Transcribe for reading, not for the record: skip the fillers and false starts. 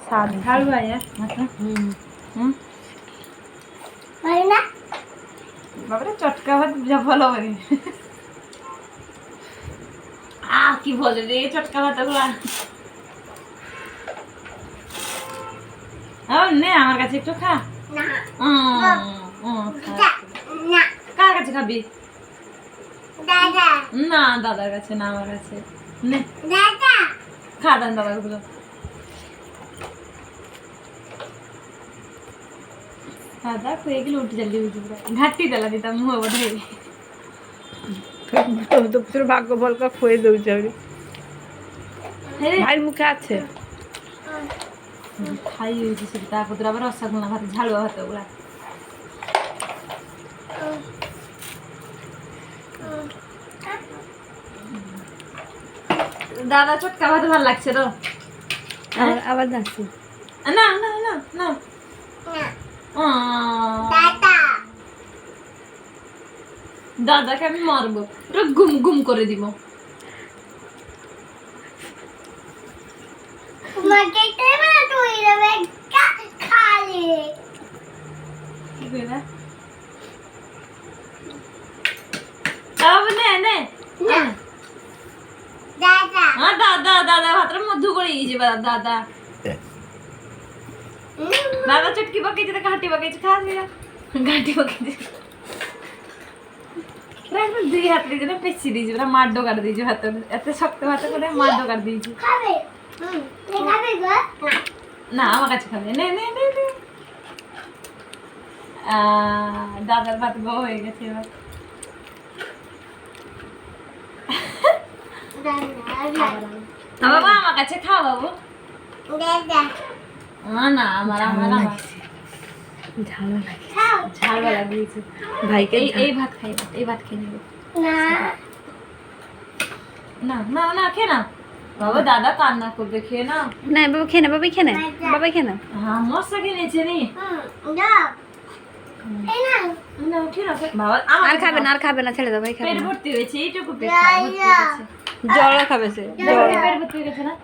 স্বাদ ঝাল ভাইয়া বাবারে চটকা ভাত যা ভালো হবে কি বলে রে চটকা ভাত গুলা নে আমার কাছে একটু খা কার কাছে খাবি না দাদার কাছে না আমার কাছে নে খা দেন দাদার গুলো দাদা খুঁয়ে গেলে উঠে জলদি উঠে ঘাটতি দেলা দিতাম মুহ বোধে তোর ভাগ্য বলকা খুঁয়ে দৌড় ভাইয়ের মুখে আছে খাই হয়েছে সেটা তারপর তোর আবার রসগোল্লা ভাত ঝালুয়া ভাত ওগুলা দাদা চটকা ভাত ভালো লাগছে তো আবার যাচ্ছি না না না না দাদাকে আমি মারবো পুরো গুম গুম করে দিব দাদা ভাতটা মধু করে দাদা দাদা চটকি পাকিয়েছে তো ঘাটি পাকিয়েছে খা ঘাটি পাকিয়েছে দুই হাত দিয়ে পেঁচিয়ে দিয়েছি ওরা মার ডোকার দিয়েছি ভাত এত শক্ত ভাত করে মার ডোকার দিয়েছি না আমার কাছে খাবে নে নে নে নে দাদার ভাত বউ হয়ে গেছে এবার বাবা আমার কাছে খাও বাবু না আমার আমার ঝালো লাগে ঝাল লাগিয়েছে ভাইকে এই ভাত খাই এই ভাত খেয়ে নেবে না না না খেয়ে না বাবা দাদা কান্না করবে খেয়ে না না বাবা খেয়ে না বাবা খেয়ে না বাবা খেয়ে না হ্যাঁ মশলা কিনেছে নি আর খাবে না ছেড়ে দাও ভাই খাবে পেট ভর্তি হয়েছে এইটুকু পেট ভর্তি জল খাবে সে পেট ভর্তি হয়ে গেছে না